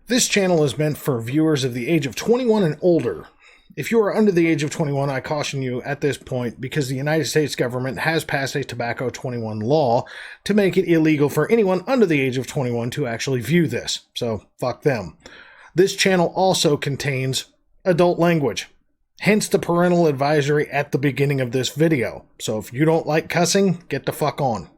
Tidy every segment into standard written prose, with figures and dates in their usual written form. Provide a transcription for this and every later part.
This channel is meant for viewers of the age of 21 and older. If you are under the age of 21, I caution you at this point because the United States government has passed a tobacco 21 law to make it illegal for anyone under the age of 21 to actually view this. So, fuck them. This channel also contains adult language, hence the parental advisory at the beginning of this video. So if you don't like cussing, get the fuck on.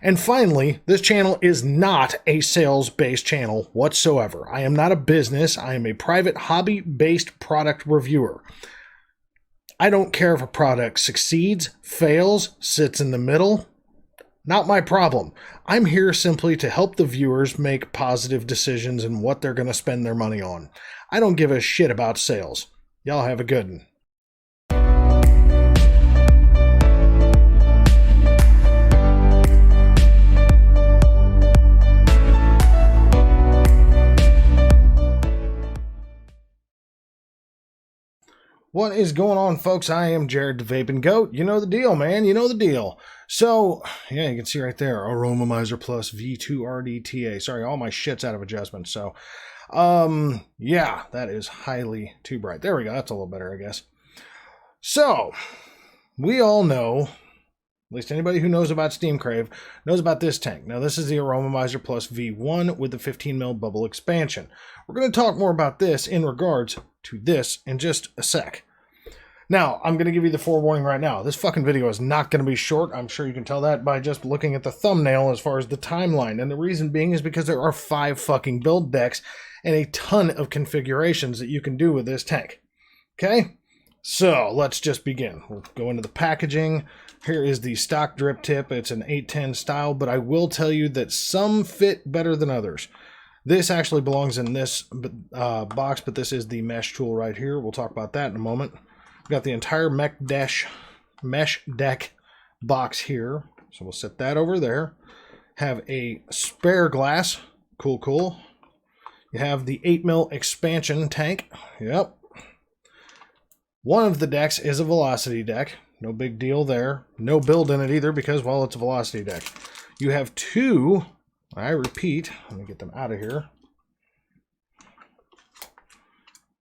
And finally, this channel is not a sales-based channel whatsoever. I am not a business. I am a private hobby-based product reviewer. I don't care if a product succeeds, fails, sits in the middle. Not my problem. I'm here simply to help the viewers make positive decisions in what they're going to spend their money on. I don't give a shit about sales. Y'all have a good one. What is going on, folks? I am Jared the Vaping Goat. You know the deal, man. You know the deal. So, yeah, you can see right there, Aromamizer Plus V2 RDTA. Sorry, all my shit's out of adjustment. So, yeah, that is highly too bright. There we go. That's a little better, I guess. So, we all know, at least anybody who knows about Steam Crave, knows about this tank. Now, this is the Aromamizer Plus V1 with the 15mm bubble expansion. We're going to talk more about this in regards to this in just a sec. Now, I'm going to give you the forewarning right now. This fucking video is not going to be short. I'm sure you can tell that by just looking at the thumbnail as far as the timeline. And the reason being is because there are 5 fucking build decks and a ton of configurations that you can do with this tank. Okay? So, let's just begin. We'll go into the packaging. Here is the stock drip tip. It's an 810 style, but I will tell you that some fit better than others. This actually belongs in this box, but this is the mesh tool right here. We'll talk about that in a moment. We've got the entire mesh deck box here. So we'll set that over there. Have a spare glass. Cool, cool. You have the 8mm expansion tank. Yep. One of the decks is a velocity deck. No big deal there. No build in it either because, well, it's a velocity deck. You have 2... I repeat, let me get them out of here.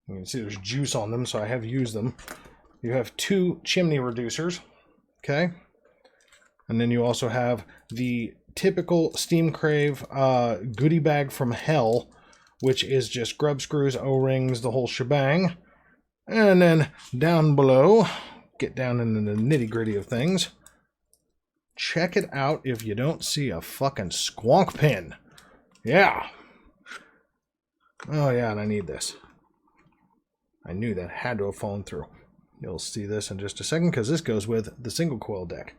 You can see there's juice on them, so I have used them. You have 2 chimney reducers, okay? And then you also have the typical Steam Crave goodie bag from hell, which is just grub screws, O-rings, the whole shebang. And then down below, get down into the nitty-gritty of things. Check it out if you don't see a fucking squonk pin. Yeah. Oh, yeah, and I need this. I knew that had to have fallen through. You'll see this in just a second because this goes with the single coil deck.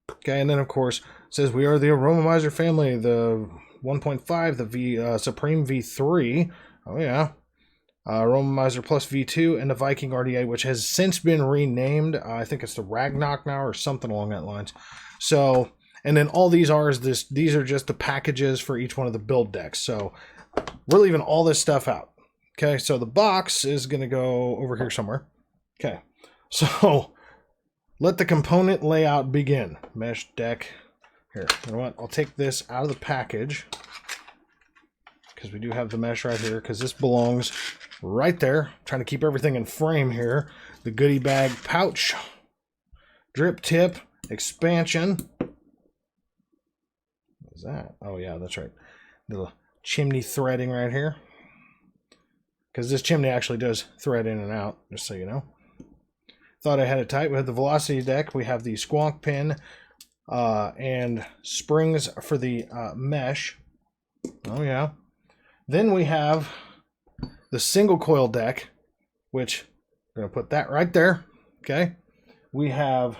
Okay, and then, of course, it says we are the Aromamizer family, the 1.5, the Supreme V3. Oh, yeah. Aromamizer Plus V2, and the Wicking RDTA, which has since been renamed. I think it's the Ragnarok now or something along that lines. So, and then all these are these are just the packages for each one of the build decks. So we're leaving all this stuff out. Okay, so the box is going to go over here somewhere. Okay, so let the component layout begin. Mesh deck. Here, you know what? I'll take this out of the package because we do have the mesh right here because this belongs right there. I'm trying to keep everything in frame here. The goodie bag pouch, drip tip, expansion. What is that? Oh yeah, that's right. The chimney threading right here. Because this chimney actually does thread in and out, just so you know. Thought I had it tight. We have the velocity deck. We have the squonk pin and springs for the mesh. Oh yeah. Then we have the single coil deck, which we're going to put that right there. Okay. We have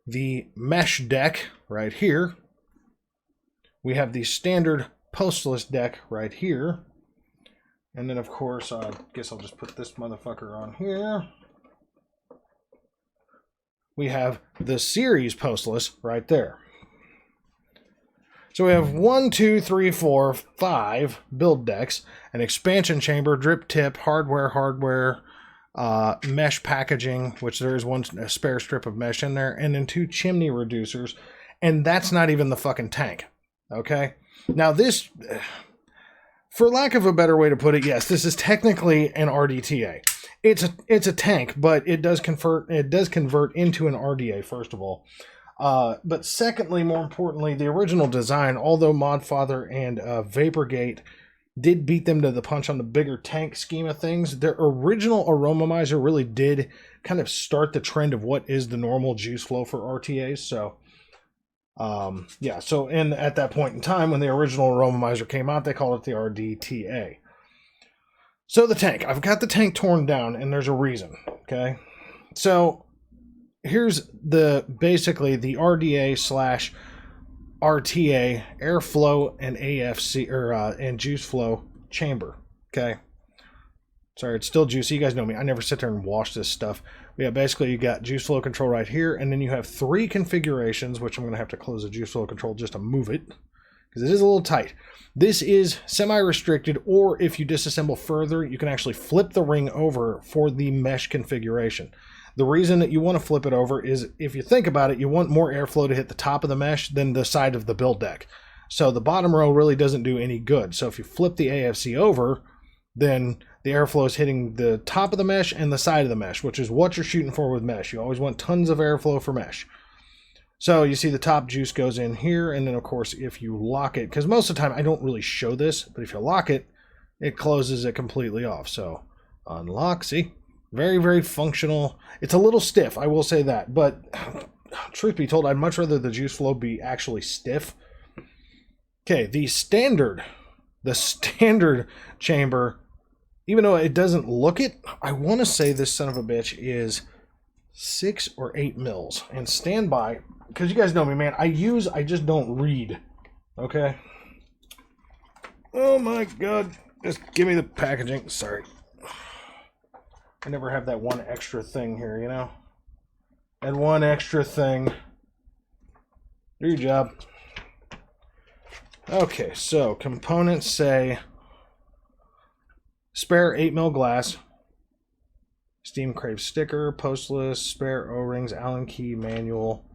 the mesh deck right here. We have the standard postless deck right here. And then, of course, I guess I'll just put this motherfucker on here. We have the series postless right there. So we have 1, 2, 3, 4, 5 build decks, an expansion chamber, drip tip, hardware, mesh packaging, which there is a spare strip of mesh in there, and then 2 chimney reducers, and that's not even the fucking tank. Okay? Now this, For lack of a better way to put it, yes, this is technically an RDTA. It's a tank, but it does convert into an RDA, first of all. But secondly, more importantly, the original design, although Modfather and Vaporgate did beat them to the punch on the bigger tank scheme of things, their original Aromamizer really did kind of start the trend of what is the normal juice flow for RTAs. So, yeah, so at that point in time, when the original Aromamizer came out, they called it the RDTA. So the tank, I've got the tank torn down, and there's a reason, okay? So here's basically the RDA / RTA airflow and AFC and juice flow chamber. Okay, sorry, it's still juicy. You guys know me. I never sit there and wash this stuff. But yeah, basically you got juice flow control right here, and then you have 3 configurations, which I'm going to have to close the juice flow control just to move it because it is a little tight. This is semi-restricted, or if you disassemble further, you can actually flip the ring over for the mesh configuration. The reason that you want to flip it over is, if you think about it, you want more airflow to hit the top of the mesh than the side of the build deck. So the bottom row really doesn't do any good. So if you flip the AFC over, then the airflow is hitting the top of the mesh and the side of the mesh, which is what you're shooting for with mesh. You always want tons of airflow for mesh. So you see the top juice goes in here, and then of course if you lock it, because most of the time I don't really show this, but if you lock it, it closes it completely off. So unlock, see? Very, very functional. It's a little stiff, I will say that, but truth be told, I'd much rather the juice flow be actually stiff. Okay, the standard chamber, even though it doesn't look it, I want to say this son of a bitch is 6 or 8 mils. And stand by, because you guys know me, man. I just don't read. Okay? Oh my god. Just give me the packaging. Sorry. I never have that one extra thing here, you know? That one extra thing. Do your job. Okay, so components say spare 8mm glass, Steam Crave sticker, postless, spare O-rings, Allen key, manual.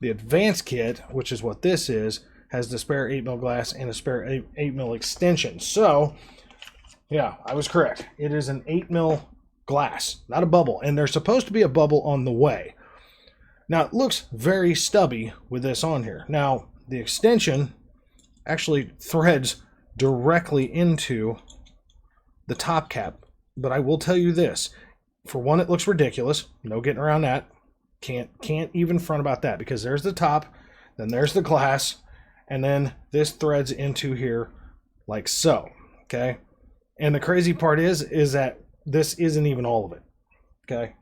The advanced kit, which is what this is, has the spare 8mm glass and a spare 8mm extension. So, yeah, I was correct. It is an 8mm glass, not a bubble, and there's supposed to be a bubble on the way. Now it looks very stubby with this on here. Now the extension actually threads directly into the top cap, but I will tell you this: for one, it looks ridiculous. No getting around that. Can't even front about that, because there's the top, then there's the glass, and then this threads into here like so. Okay, and the crazy part is that this isn't even all of it. Okay,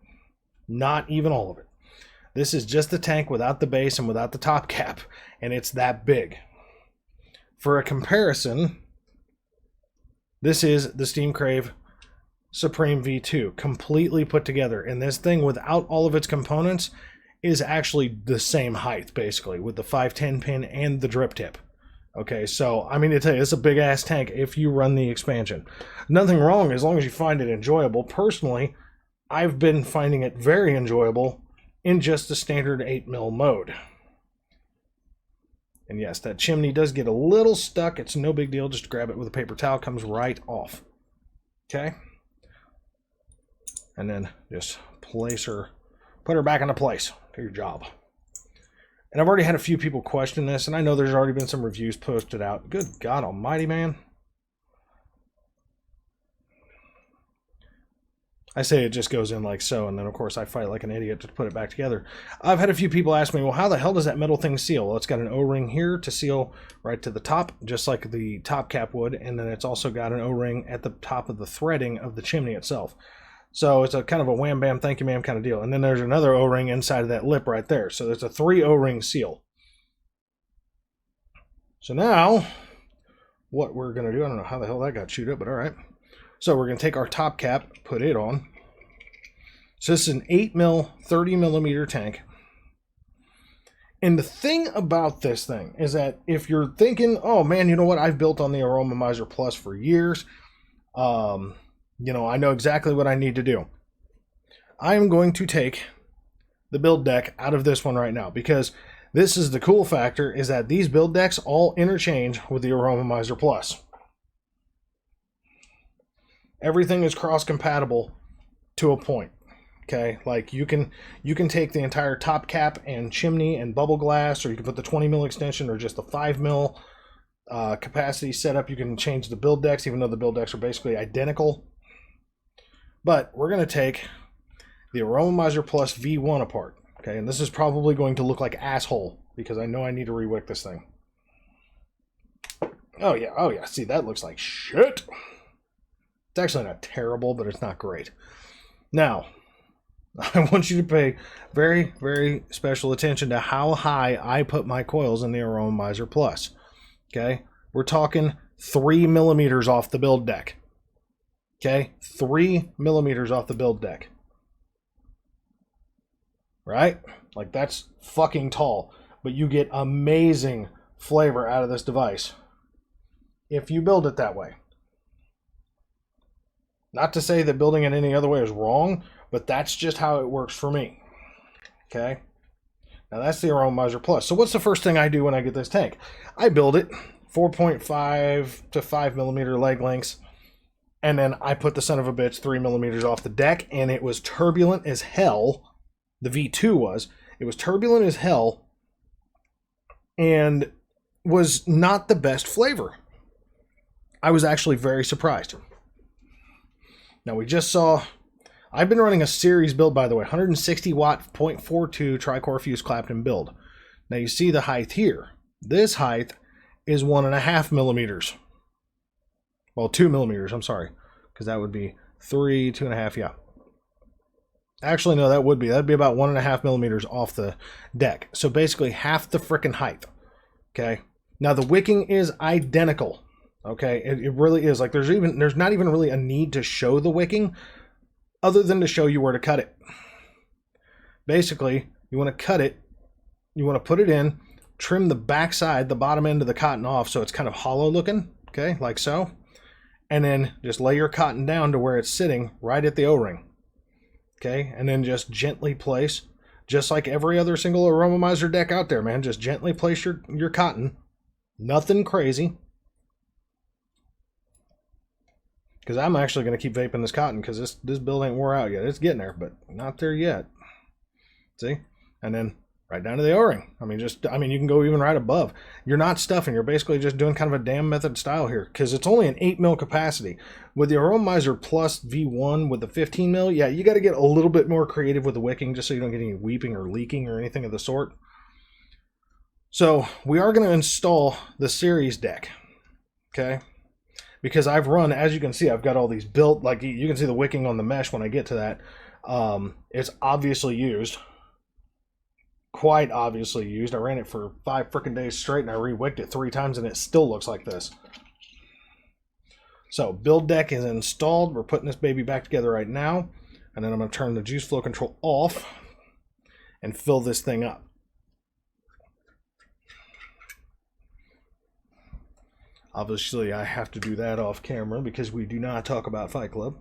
not even all of it. This is just the tank without the base and without the top cap, and it's that big. For a comparison, this is the Steam Crave Supreme V2, completely put together, and this thing without all of its components is actually the same height, basically, with the 510 pin and the drip tip. Okay, so I mean to tell you, it's a big ass tank if you run the expansion. Nothing wrong as long as you find it enjoyable. Personally, I've been finding it very enjoyable in just the standard 8mm mode. And yes, that chimney does get a little stuck. It's no big deal. Just grab it with a paper towel. Comes right off. Okay? And then just put her back into place. Do your job. And I've already had a few people question this, and I know there's already been some reviews posted out. Good God almighty, man. I say it just goes in like so, and then of course I fight like an idiot to put it back together. I've had a few people ask me, well, how the hell does that metal thing seal? Well, it's got an O-ring here to seal right to the top, just like the top cap would, and then it's also got an O-ring at the top of the threading of the chimney itself. So it's a kind of a wham bam thank you ma'am kind of deal. And then there's another O-ring inside of that lip right there. So there's a 3 O-ring seal. So now what we're going to do, I don't know how the hell that got chewed up, but all right. So we're going to take our top cap, put it on. So this is an 8mm, 30mm tank. And the thing about this thing is that if you're thinking, oh man, you know what, I've built on the Aromamizer Plus for years. You know, I know exactly what I need to do. I am going to take the build deck out of this one right now, because this is the cool factor, is that these build decks all interchange with the Aromamizer Plus. Everything is cross-compatible to a point. Okay, like you can take the entire top cap and chimney and bubble glass, or you can put the 20 mil extension or just the 5 mil capacity setup. You can change the build decks, even though the build decks are basically identical. But we're going to take the Aromamizer Plus V1 apart. Okay, and this is probably going to look like asshole because I know I need to re-wick this thing. Oh yeah, see, that looks like shit. It's actually not terrible, but it's not great. Now, I want you to pay very, very special attention to how high I put my coils in the Aromamizer Plus. Okay, we're talking 3 millimeters off the build deck. Okay, 3 millimeters off the build deck. Right? Like, that's fucking tall. But you get amazing flavor out of this device if you build it that way. Not to say that building it any other way is wrong, but that's just how it works for me. Okay? Now that's the Aromamizer Plus. So what's the first thing I do when I get this tank? I build it 4.5 to 5 millimeter leg lengths, and then I put the son of a bitch 3 millimeters off the deck, and it was turbulent as hell. The V2 was. It was turbulent as hell and was not the best flavor. I was actually very surprised. Now we just saw, I've been running a series build, by the way, 160 watt 0.42 tricore fuse Clapton build. Now you see the height here. This height is 1.5 millimeters. Well, 2 millimeters, I'm sorry, because that would be 3, 2.5, yeah. Actually, no, that'd be about 1.5 millimeters off the deck. So basically half the frickin' height. Okay. Now the wicking is identical. Okay, it really is. Like there's not even really a need to show the wicking other than to show you where to cut it. Basically, you want to cut it, you want to put it in, trim the back side, the bottom end of the cotton off so it's kind of hollow looking, okay, like so. And then just lay your cotton down to where it's sitting right at the O-ring. Okay, and then just gently place, just like every other single Aromamizer deck out there, man, just gently place your cotton. Nothing crazy. Because I'm actually going to keep vaping this cotton because this build ain't wore out yet. It's getting there, but not there yet. See? And then right down to the O-ring. I mean, you can go even right above. You're not stuffing. You're basically just doing kind of a damn method style here because it's only an 8 mil capacity. With the Aromamizer Plus V1 with the 15 mil, yeah, you got to get a little bit more creative with the wicking just so you don't get any weeping or leaking or anything of the sort. So we are going to install the series deck. Okay? Because I've run, as you can see, I've got all these built, like you can see the wicking on the mesh when I get to that. It's obviously used. Quite obviously used. I ran it for 5 frickin' days straight and I re-wicked it 3 times and it still looks like this. So, build deck is installed. We're putting this baby back together right now. And then I'm going to turn the juice flow control off and fill this thing up. Obviously, I have to do that off camera because we do not talk about Fight Club.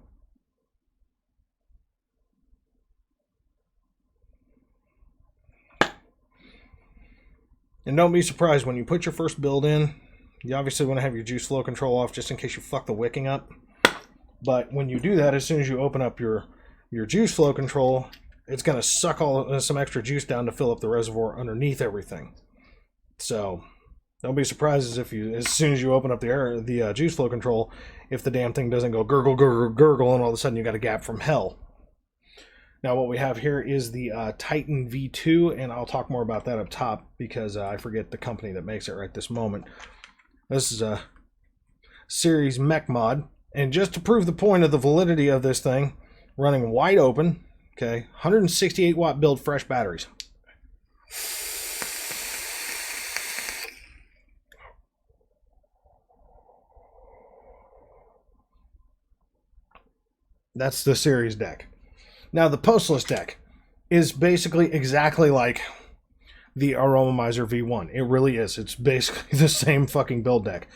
And don't be surprised when you put your first build in, you obviously want to have your juice flow control off just in case you fuck the wicking up. But when you do that, as soon as you open up your juice flow control, it's going to suck some extra juice down to fill up the reservoir underneath everything. So don't be surprised as soon as you open up the juice flow control, if the damn thing doesn't go gurgle, gurgle, gurgle, and all of a sudden you got a gap from hell. Now what we have here is the Titan V2, and I'll talk more about that up top because I forget the company that makes it right this moment. This is a series mech mod, and just to prove the point of the validity of this thing, running wide open, okay, 168 watt build fresh batteries. That's the series deck. Now the postless deck is basically exactly like the Aromamizer V1. It really is. It's basically the same fucking build deck.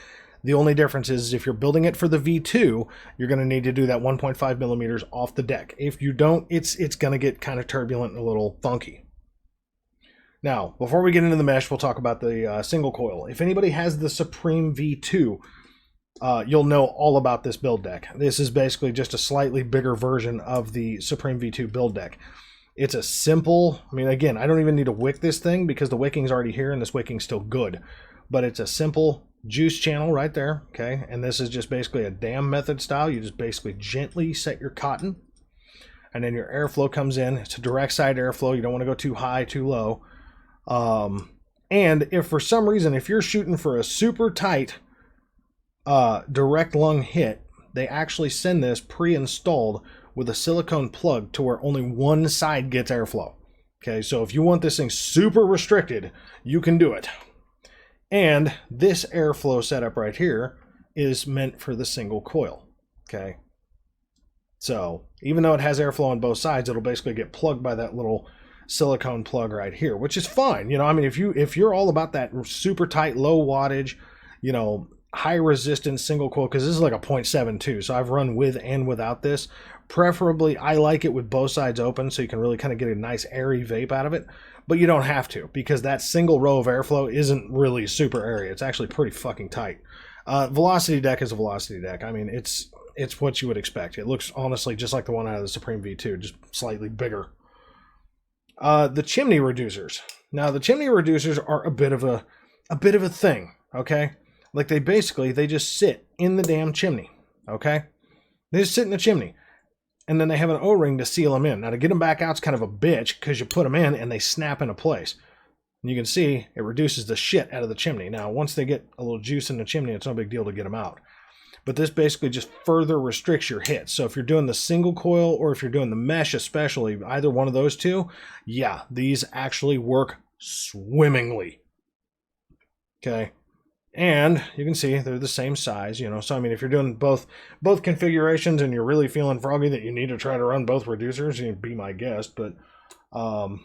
The only difference is if you're building it for the V2, you're going to need to do that 1.5 millimeters off the deck. If you don't, it's going to get kind of turbulent and a little funky. Now, before we get into the mesh, we'll talk about the single coil. If anybody has the Supreme V2, you'll know all about this build deck. This is basically just a slightly bigger version of the Supreme V2 build deck. It's a simple, I mean, again, I don't even need to wick this thing because the wicking's already here and this wicking's still good. But it's a simple juice channel right there, okay? And this is just basically a dam method style. You just basically gently set your cotton, and then your airflow comes in. It's a direct side airflow. You don't want to go too high, too low. And if for some reason, if you're shooting for a super tight direct lung hit, they actually send this pre-installed with a silicone plug to where only one side gets airflow. Okay, so if you want this thing super restricted, you can do it. And this airflow setup right here is meant for the single coil. Okay, so even though it has airflow on both sides, it'll basically get plugged by that little silicone plug right here, which is fine. You know, I mean, if you're all about that super tight, low wattage, you know, high resistance single coil, because this is like a 0.72, so I've run with and without this. Preferably, I like it with both sides open, so you can really kind of get a nice airy vape out of it. But you don't have to, because that single row of airflow isn't really super airy. It's actually pretty fucking tight. Velocity deck is a velocity deck. I mean, it's what you would expect. It looks honestly just like the one out of the Supreme V2, just slightly bigger. The chimney reducers. Now, the chimney reducers are a bit of a thing. Okay, like they just sit in the damn chimney. Okay, they just sit in the chimney. And then they have an O-ring to seal them in. Now, to get them back out is kind of a bitch because you put them in and they snap into place. And you can see it reduces the shit out of the chimney. Now, once they get a little juice in the chimney, it's no big deal to get them out. But this basically just further restricts your hits. So if you're doing the single coil or if you're doing the mesh especially, either one of those two, yeah, these actually work swimmingly. Okay. And you can see they're the same size, you know. So, I mean, if you're doing both configurations and you're really feeling froggy that you need to try to run both reducers, you'd be my guest. But, all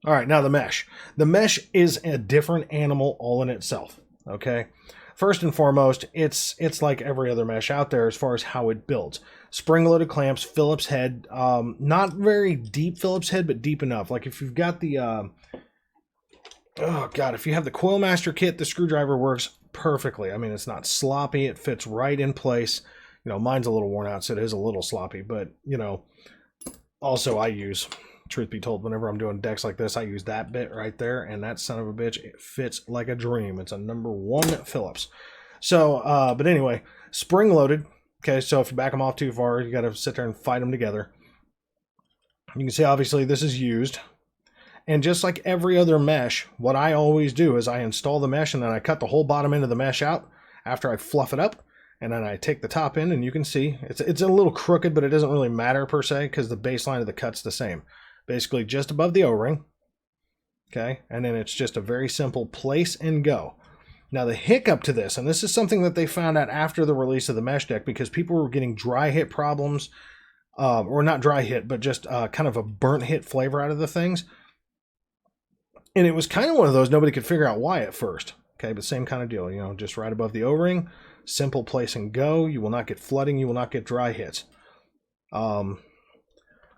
right, now the mesh. The mesh is a different animal all in itself, okay? First and foremost, it's like every other mesh out there as far as how it builds. Spring-loaded clamps, Phillips head, not very deep Phillips head, but deep enough. Like if you've got the... oh god, if you have the Coil Master kit, the screwdriver works perfectly. I mean, it's not sloppy, it fits right in place. You know, mine's a little worn out, so it is a little sloppy, but you know, also I use, truth be told, whenever I'm doing decks like this, I use that bit right there, and that son of a bitch, it fits like a dream. It's a #1 Phillips. So, but anyway, spring loaded. Okay, so if you back them off too far, you got to sit there and fight them together. You can see, obviously, this is used. And just like every other mesh, what I always do is I install the mesh and then I cut the whole bottom end of the mesh out after I fluff it up. And then I take the top end and you can see it's a little crooked, but it doesn't really matter per se because the baseline of the cut's the same. Basically just above the O-ring. Okay, and then it's just a very simple place and go. Now the hiccup to this, and this is something that they found out after the release of the mesh deck because people were getting dry hit problems, or not dry hit, but just kind of a burnt hit flavor out of the things. And it was kind of one of those, nobody could figure out why at first. Okay, but same kind of deal, you know, just right above the O-ring, simple place and go. You will not get flooding, you will not get dry hits. But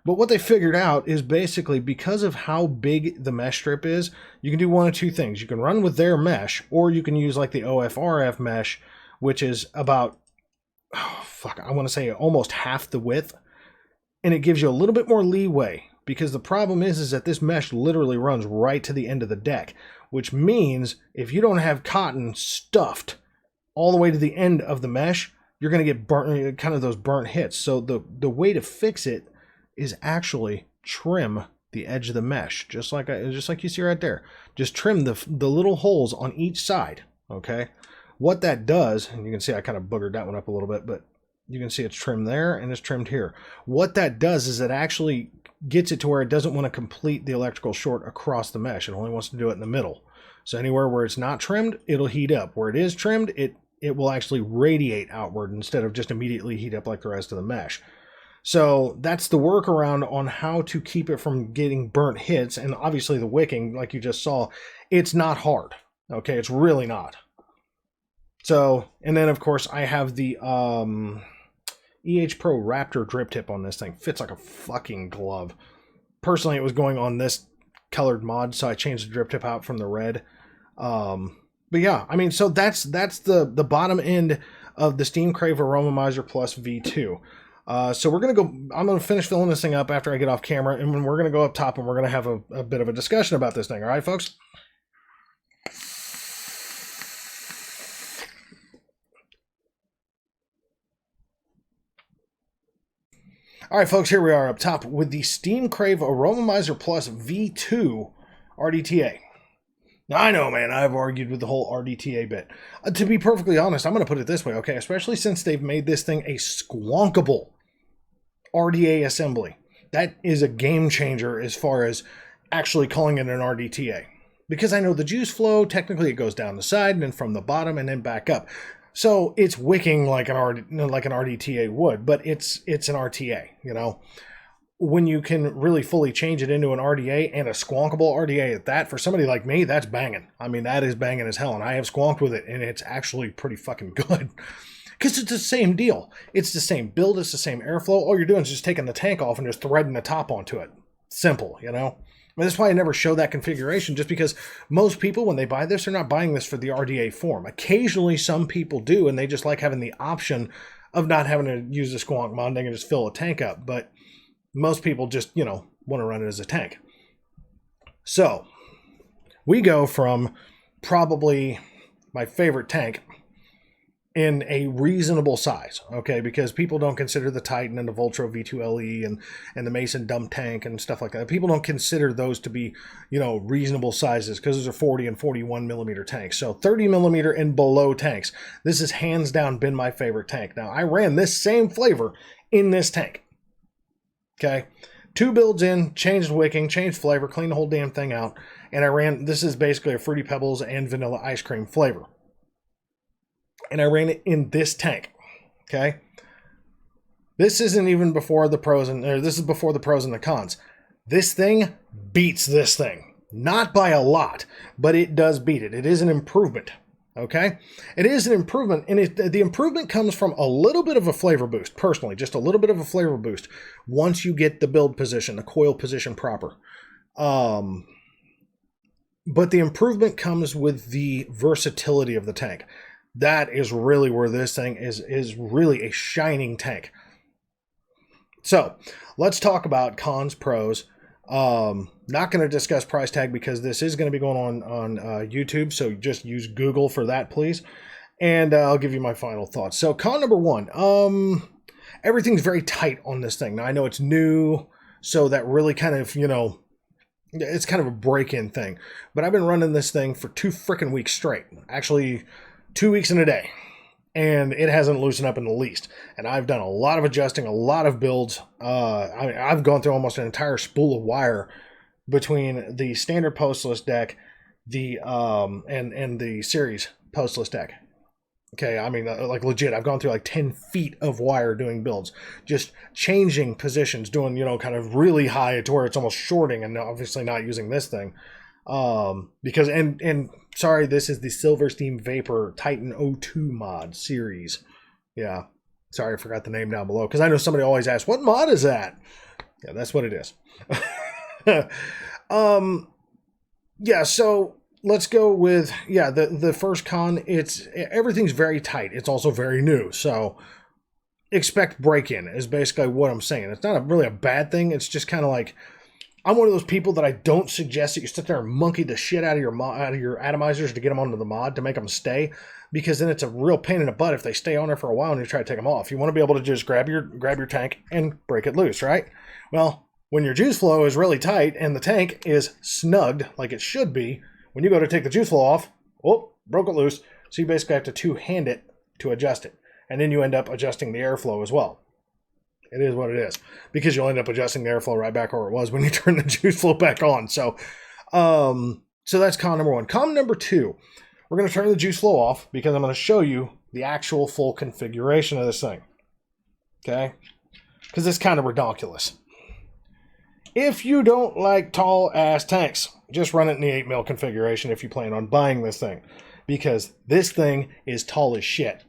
what they figured out is basically because of how big the mesh strip is, you can do one of two things. You can run with their mesh, or you can use like the OFRF mesh, which is about, I want to say almost half the width. And it gives you a little bit more leeway. Because the problem is that this mesh literally runs right to the end of the deck, which means if you don't have cotton stuffed all the way to the end of the mesh, you're going to get burnt, kind of those burnt hits. So the way to fix it is actually trim the edge of the mesh, just like you see right there. Just trim the little holes on each side. Okay, what that does, and you can see I kind of boogered that one up a little bit, but you can see it's trimmed there and it's trimmed here. What that does is it actually gets it to where it doesn't want to complete the electrical short across the mesh. It only wants to do it in the middle. So anywhere where it's not trimmed, it'll heat up. Where it is trimmed, it will actually radiate outward instead of just immediately heat up like the rest of the mesh. So that's the workaround on how to keep it from getting burnt hits. And obviously the wicking, like you just saw, it's not hard. Okay, it's really not. So, and then of course I have the EH Pro Raptor drip tip on this thing. Fits like a fucking glove. Personally, it was going on this colored mod, so I changed the drip tip out from the red. But yeah, I mean, so that's the bottom end of the Steam Crave Aromamizer Plus V2. So we're going to go, I'm going to finish filling this thing up after I get off camera, and we're going to go up top and we're going to have a bit of a discussion about this thing. All right, folks? All right, folks, here we are up top with the Steam Crave Aromamizer Plus V2 RDTA. Now, I know, man, I've argued with the whole RDTA bit. To be perfectly honest, I'm going to put it this way, okay? Especially since they've made this thing a squonkable RDA assembly. That is a game changer as far as actually calling it an RDTA. Because I know the juice flow, technically it goes down the side and then from the bottom and then back up. So it's wicking like an RDTA would, but it's an RTA, you know? When you can really fully change it into an RDA and a squonkable RDA at that, for somebody like me, that's banging. I mean, that is banging as hell, and I have squonked with it, and it's actually pretty fucking good. Because it's the same deal. It's the same build, it's the same airflow. All you're doing is just taking the tank off and just threading the top onto it. Simple, you know? I mean, that's why I never show that configuration, just because most people, when they buy this, they're not buying this for the RDA form. Occasionally, some people do, and they just like having the option of not having to use the squonk mod. They can just fill a tank up, but most people just, you know, want to run it as a tank. So, we go from probably my favorite tank in a reasonable size, okay? Because people don't consider the Titan and the Voltro V2LE and the Mason dump tank and stuff like that. People don't consider those to be, you know, reasonable sizes because those are 40 and 41 millimeter tanks. So 30 millimeter and below tanks. This has hands down been my favorite tank. Now, I ran this same flavor in this tank, okay? 2 builds in, changed wicking, changed flavor, cleaned the whole damn thing out, and I ran, this is basically a Fruity Pebbles and vanilla ice cream flavor. And I ran it in this tank, okay? This isn't even before the pros and, or this is before the pros and the cons. This thing beats this thing. Not by a lot, but it does beat it. It is an improvement, okay? It is an improvement, and the improvement comes from a little bit of a flavor boost, personally, just a little bit of a flavor boost once you get the build position, the coil position proper. But the improvement comes with the versatility of the tank. That is really where this thing is really a shining tank. So let's talk about cons, pros. Not going to discuss price tag because this is going to be going on YouTube. So just use Google for that, please. And I'll give you my final thoughts. So con number 1, everything's very tight on this thing. Now I know it's new, so that really kind of, you know, it's kind of a break-in thing. But I've been running this thing for 2 freaking weeks straight. Actually, 2 weeks in a day, and it hasn't loosened up in the least. And I've done a lot of adjusting, a lot of builds. I've gone through almost an entire spool of wire between the standard postless deck, the and the series postless deck. Okay, I mean, like legit, I've gone through like 10 feet of wire doing builds, just changing positions, doing, you know, kind of really high to where it's almost shorting, and obviously not using this thing. Because, and sorry, this is the Silverstein Vapor Titan 02 mod series. Yeah, sorry, I forgot the name down below, because I know somebody always asks, what mod is that? Yeah, that's what it is. Yeah, so let's go with, yeah, the first con. Everything's very tight. It's also very new, so expect break-in is basically what I'm saying. It's not really a bad thing. It's just kind of like, I'm one of those people that I don't suggest that you sit there and monkey the shit out of your atomizers to get them onto the mod to make them stay, because then it's a real pain in the butt if they stay on there for a while and you try to take them off. You want to be able to just grab your tank and break it loose, right? Well, when your juice flow is really tight and the tank is snugged like it should be, when you go to take the juice flow off, oh, broke it loose. So you basically have to two-hand it to adjust it, and then you end up adjusting the airflow as well. It is what it is, because you'll end up adjusting the airflow right back where it was when you turn the juice flow back on. So, so that's con number 1. Con number 2, we're going to turn the juice flow off because I'm going to show you the actual full configuration of this thing. Okay? Because it's kind of ridiculous. If you don't like tall ass tanks, just run it in the 8mm configuration if you plan on buying this thing, because this thing is tall as shit.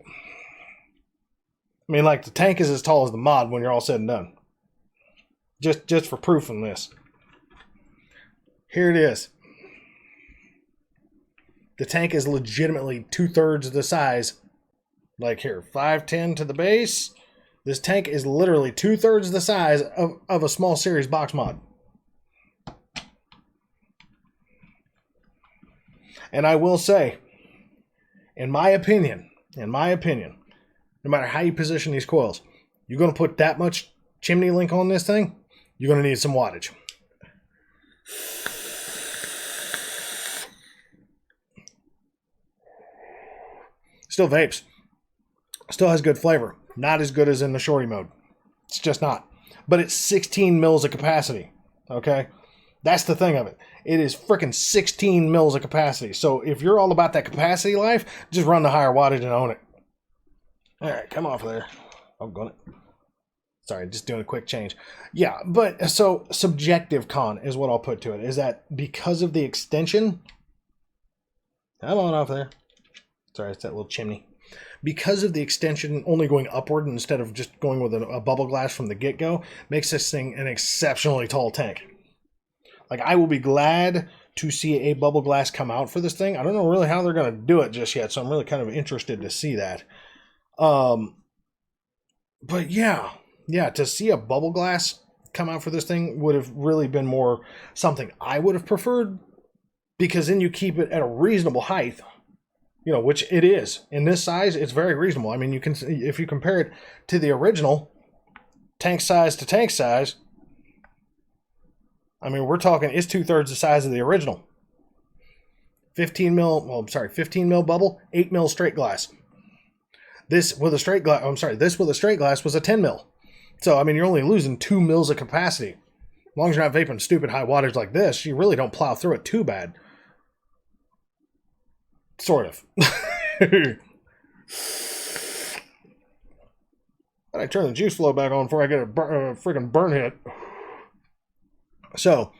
I mean, like, the tank is as tall as the mod when you're all said and done. Just for proof on this. Here it is. The tank is legitimately 2/3 the size Like here, 510 to the base. This tank is literally 2/3 the size of a small series box mod. And I will say, in my opinion, no matter how you position these coils, you're going to put that much chimney link on this thing, you're going to need some wattage. Still vapes. Still has good flavor. Not as good as in the shorty mode. It's just not. But it's 16 mils of capacity. Okay? That's the thing of it. It is freaking 16 mils of capacity. So if you're all about that capacity life, just run the higher wattage and own it. Alright, come off of there. I'm going to... Sorry, just doing a quick change. Yeah, but so subjective con is what I'll put to it. Is that because of the extension... Come on off there. Sorry, it's that little chimney. Because of the extension only going upward instead of just going with a bubble glass from the get-go, makes this thing an exceptionally tall tank. Like, I will be glad to see a bubble glass come out for this thing. I don't know really how they're going to do it just yet, so I'm really kind of interested to see that. But yeah, to see a bubble glass come out for this thing would have really been more something I would have preferred, because then you keep it at a reasonable height. You know, which it is. In this size, it's very reasonable. I mean, you can, if you compare it to the original, tank size to tank size, I mean, we're talking, it's 2/3 the size of the original. 15 mil bubble, 8 mil straight glass. This with a straight glass, this with a straight glass was a 10 mil. So, I mean, you're only losing 2 mils of capacity. As long as you're not vaping stupid high wattage like this, you really don't plow through it too bad. Sort of. And I turn the juice flow back on before I get a freaking burn hit. So,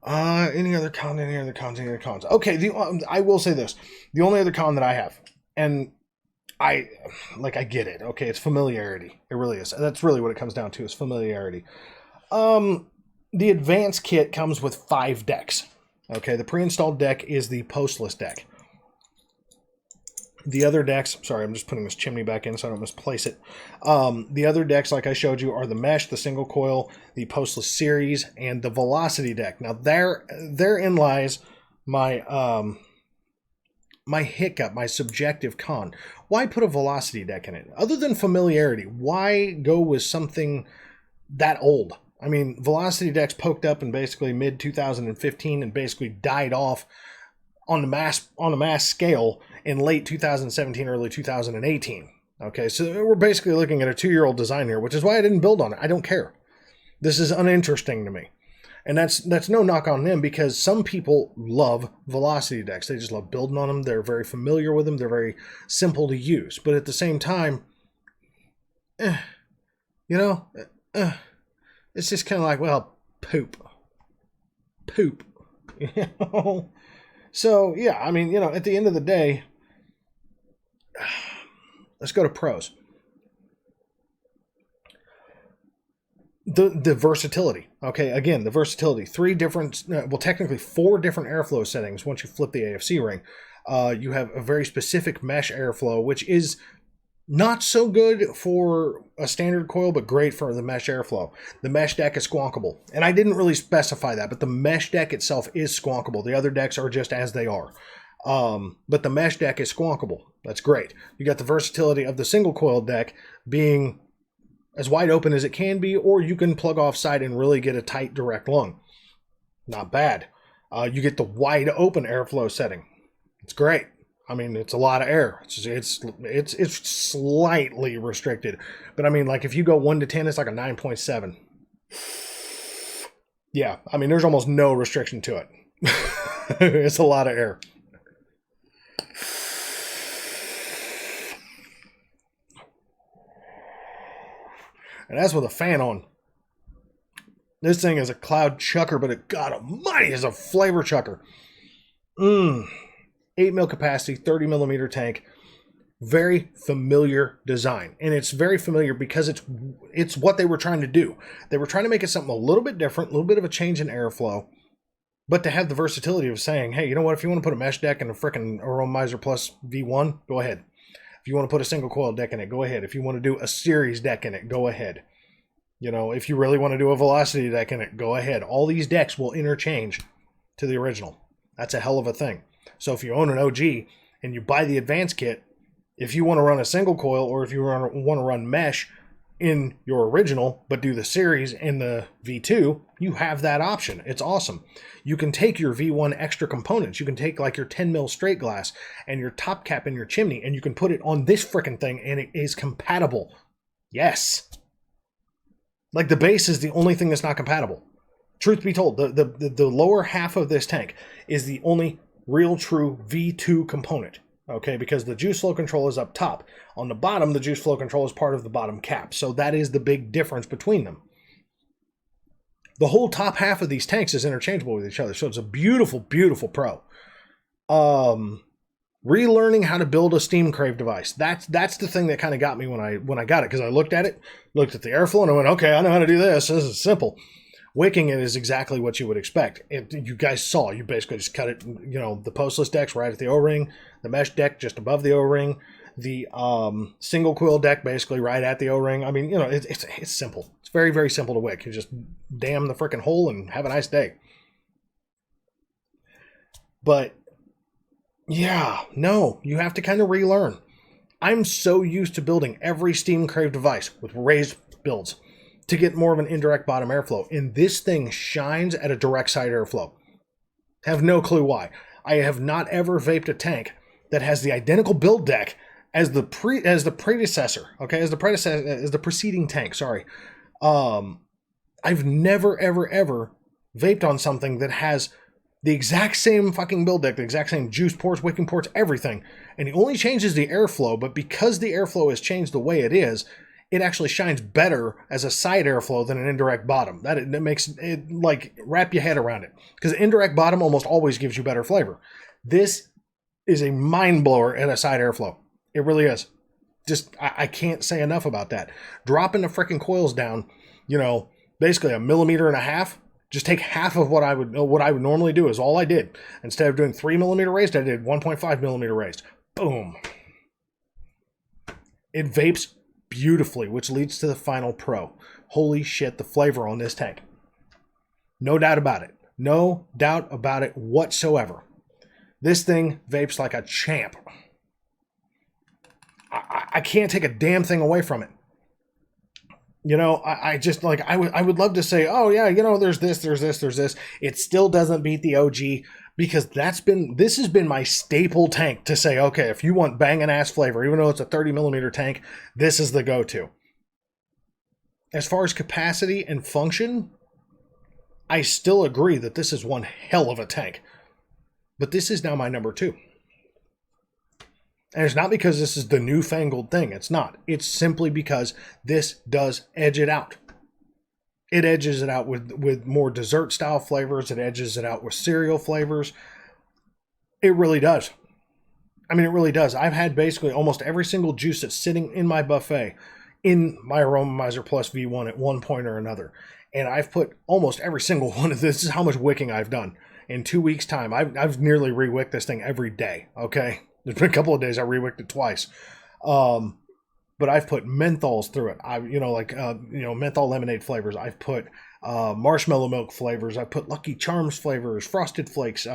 any other cons? Okay, I will say this. The only other con that I have, and I get it. Okay, it's familiarity. It really is. That's really what it comes down to, is familiarity. The advanced kit comes with 5 decks. Okay, the pre-installed deck is the postless deck. The other decks, sorry, I'm just putting this chimney back in so I don't misplace it. The other decks, like I showed you, are the mesh, the single coil, the postless series, and the velocity deck. Now, therein lies my my hiccup, my subjective con. Why put a velocity deck in it? Other than familiarity, why go with something that old? I mean, velocity decks poked up in basically mid-2015 and basically died off on a mass scale in late 2017, early 2018. Okay, so we're basically looking at a 2-year-old design here, which is why I didn't build on it. I don't care. This is uninteresting to me. And that's no knock on them, because some people love velocity decks. They just love building on them. They're very familiar with them. They're very simple to use. But at the same time, it's just kind of like, well, poop. You know? So, yeah, I mean, at the end of the day, let's go to pros. The versatility. Okay, again, the versatility. 3 different, technically 4 different airflow settings once you flip the AFC ring. You have a very specific mesh airflow, which is not so good for a standard coil, but great for the mesh airflow. The mesh deck is squonkable. And I didn't really specify that, but the mesh deck itself is squonkable. The other decks are just as they are. But the mesh deck is squonkable. That's great. You got the versatility of the single coil deck being as wide open as it can be, or you can plug off side and really get a tight direct lung. Not bad. You get the wide open airflow setting. It's great. I mean, it's a lot of air. It's slightly restricted, but I mean, like if you go 1 to 10, it's like a 9.7. Yeah, I mean, there's almost no restriction to it. It's a lot of air. And that's with a fan on. This thing is a cloud chucker, but God almighty, is a flavor chucker. 8 mil capacity, 30 millimeter tank. Very familiar design. And it's very familiar because it's what they were trying to do. They were trying to make it something a little bit different, a little bit of a change in airflow, but to have the versatility of saying, hey, you know what, if you want to put a mesh deck and a frickin' Aromamizer Plus V1, go ahead. If you want to put a single coil deck in it, go ahead. If you want to do a series deck in it, go ahead. You know, if you really want to do a velocity deck in it, go ahead. All these decks will interchange to the original. That's a hell of a thing. So if you own an OG and you buy the advanced kit, if you want to run a single coil or if you want to run mesh in your original but do the series in the V2, you have that option. It's awesome. You can take your V1 extra components. You can take like your 10 mil straight glass and your top cap and your chimney, and you can put it on this frickin' thing and it is compatible. Yes. Like the base is the only thing that's not compatible. Truth be told, the lower half of this tank is the only real true V2 component. Okay, because the juice flow control is up top. On the bottom, the juice flow control is part of the bottom cap. So that is the big difference between them. The whole top half of these tanks is interchangeable with each other. So it's a beautiful, beautiful pro. Relearning how to build a Steam Crave device. That's the thing that kind of got me when I got it, because I looked at it, looked at the airflow, and I went, okay, I know how to do this. This is simple. Wicking it is exactly what you would expect. You guys saw, you basically just cut it, you know, the postless deck's right at the O-ring, the mesh deck just above the O-ring, the single coil deck basically right at the O-ring. I mean, you know, it's simple. It's very, very simple to wick. You just damn the frickin' hole and have a nice day. But yeah, no, you have to kind of relearn. I'm so used to building every Steam Crave device with raised builds to get more of an indirect bottom airflow. And this thing shines at a direct side airflow. Have no clue why. I have not ever vaped a tank that has the identical build deck as the predecessor. Okay, as the preceding tank. Sorry, I've never ever vaped on something that has the exact same fucking build deck, the exact same juice ports, wicking ports, everything, and it only changes the airflow. But because the airflow has changed the way it is, it actually shines better as a side airflow than an indirect bottom. That makes it, like, wrap your head around it. Because indirect bottom almost always gives you better flavor. This is a mind blower at a side airflow. It really is. Just, I can't say enough about that. Dropping the freaking coils down, you know, basically 1.5 millimeters. Just take half of what I would normally do is all I did. Instead of doing 3 millimeter raised, I did 1.5 millimeter raised. Boom. It vapes beautifully, which leads to the final pro. Holy shit, the flavor on this tank. No doubt about it. No doubt about it whatsoever. This thing vapes like a champ. I can't take a damn thing away from it. You know, I just, like, I would love to say, oh yeah, you know, there's this. It still doesn't beat the OG, because this has been my staple tank to say, okay, if you want banging ass flavor, even though it's a 30 millimeter tank, this is the go-to. As far as capacity and function, I still agree that this is one hell of a tank. But this is now my number 2. And it's not because this is the newfangled thing. It's not. It's simply because this does edge it out. It edges it out with more dessert style flavors. It edges it out with cereal flavors. It really does. I mean, it really does. I've had basically almost every single juice that's sitting in my buffet in my Aromamizer Plus V1 at one point or another. And I've put almost every single one of this is how much wicking I've done. In 2 weeks' time, I've nearly re-wicked this thing every day, okay? There's been a couple of days I re-wicked it twice. But I've put menthols through it. Menthol lemonade flavors. I've put marshmallow milk flavors. I've put Lucky Charms flavors, Frosted Flakes,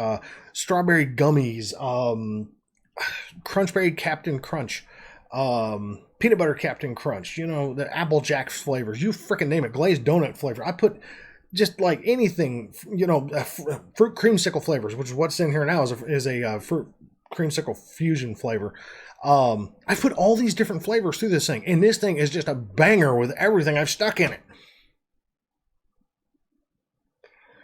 strawberry gummies, Crunchberry Captain Crunch, peanut butter Captain Crunch, you know, the Apple Jack flavors. You freaking name it. Glazed donut flavor. I put just like anything, you know, fruit creamsicle flavors, which is what's in here now is a fruit creamsicle fusion flavor. I put all these different flavors through this thing, and this thing is just a banger with everything I've stuck in it.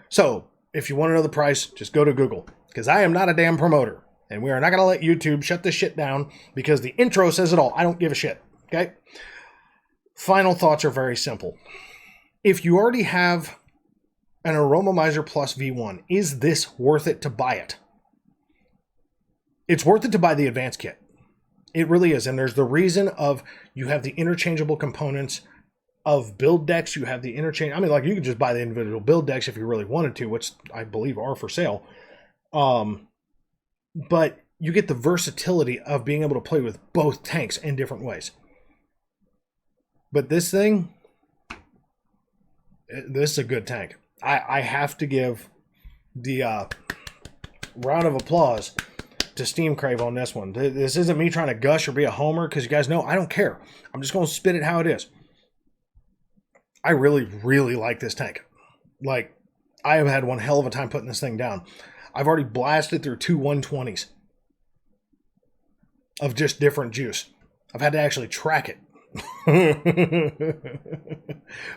So if you want to know the price, just go to Google, because I am not a damn promoter, and we are not going to let YouTube shut this shit down because the intro says it all. I don't give a shit. Okay. Final thoughts are very simple. If you already have an Aromamizer Plus V1, is this worth it to buy it? It's worth it to buy the advanced kit. It really is. And there's the reason of you have the interchangeable components of build decks. You have the interchange. I mean, like, you could just buy the individual build decks if you really wanted to, which I believe are for sale. But you get the versatility of being able to play with both tanks in different ways. But this thing, this is a good tank. I have to give the round of applause to Steam Crave on this one. This isn't me trying to gush or be a homer, because you guys know I don't care. I'm just going to spit it how it is. I really, really like this tank. Like, I have had one hell of a time putting this thing down. I've already blasted through 2 120s of just different juice. I've had to actually track it.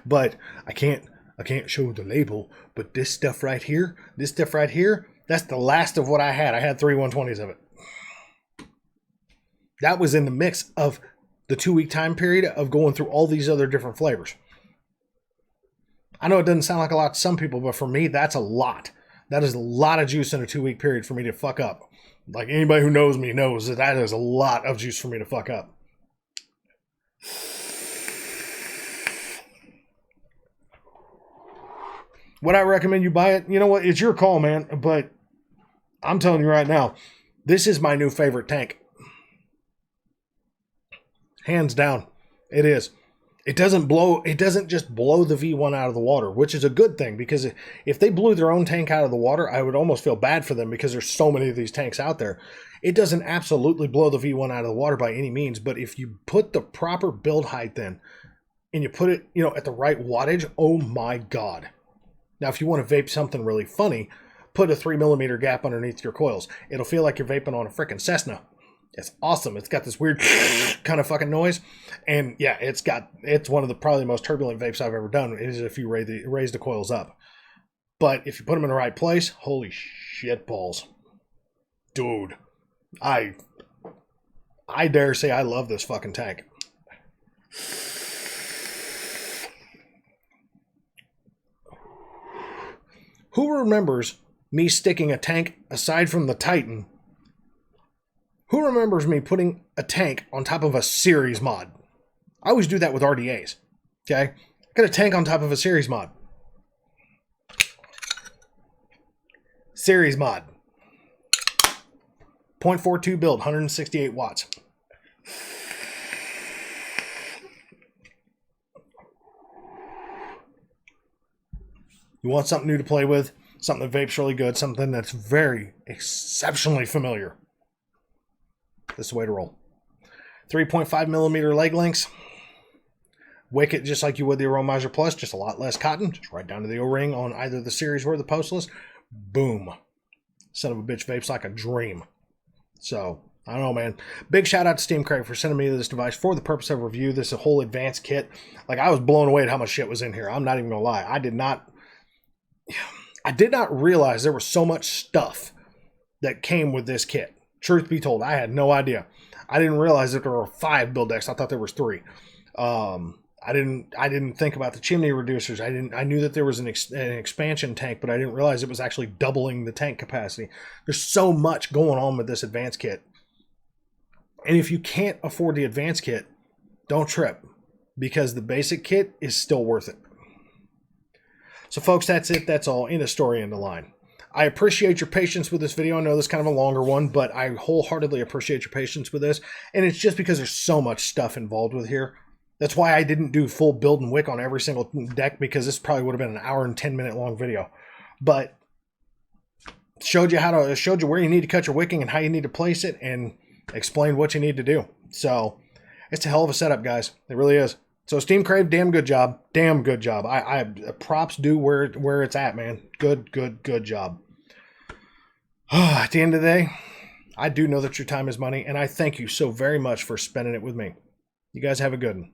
But I can't show the label, but this stuff right here, that's the last of what I had. I had 3 120s of it. That was in the mix of the 2-week time period of going through all these other different flavors. I know it doesn't sound like a lot to some people, but for me, that's a lot. That is a lot of juice in a 2-week period for me to fuck up. Like, anybody who knows me knows that that is a lot of juice for me to fuck up. Would I recommend you buy it? You know what? It's your call, man. But I'm telling you right now, this is my new favorite tank. Hands down. It is. It doesn't just blow the V1 out of the water, which is a good thing, because if they blew their own tank out of the water, I would almost feel bad for them, because there's so many of these tanks out there. It doesn't absolutely blow the V1 out of the water by any means, but if you put the proper build height in, and you put it, at the right wattage, oh my God. Now, if you want to vape something really funny, put a 3mm gap underneath your coils. It'll feel like you're vaping on a freaking Cessna. It's awesome. It's got this weird kind of fucking noise. And yeah, it's one of the probably most turbulent vapes I've ever done, is if you raise the coils up. But if you put them in the right place, holy shit balls. Dude, I dare say I love this fucking tank. Who remembers me sticking a tank aside from the Titan? Who remembers me putting a tank on top of a series mod? I always do that with RDAs. Okay? Got a tank on top of a series mod. Series mod. 0.42 build, 168 watts. You want something new to play with, something that vapes really good, something that's very exceptionally familiar. This is the way to roll. 3.5mm leg lengths. Wick it just like you would the Aromizer Plus, just a lot less cotton. Just right down to the O-ring on either the series or the postless. Boom. Son of a bitch vapes like a dream. So, I don't know, man. Big shout out to Steam Crave for sending me this device for the purpose of review. This is a whole advanced kit. Like, I was blown away at how much shit was in here. I'm not even gonna lie. I did not realize there was so much stuff that came with this kit. Truth be told, I had no idea. I didn't realize that there were 5 build decks. I thought there was 3. I didn't think about the chimney reducers. I knew that there was an expansion tank, but I didn't realize it was actually doubling the tank capacity. There's so much going on with this advanced kit. And if you can't afford the advanced kit, don't trip, because the basic kit is still worth it. So folks, that's it. That's all. End of story, end of line. I appreciate your patience with this video. I know this is kind of a longer one, but I wholeheartedly appreciate your patience with this. And it's just because there's so much stuff involved with here. That's why I didn't do full build and wick on every single deck, because this probably would have been an hour and 10-minute long video. But showed you where you need to cut your wicking and how you need to place it, and explained what you need to do. So it's a hell of a setup, guys. It really is. So Steam Crave, damn good job. Damn good job. I props due where it's at, man. Good job. At the end of the day, I do know that your time is money, and I thank you so very much for spending it with me. You guys have a good one.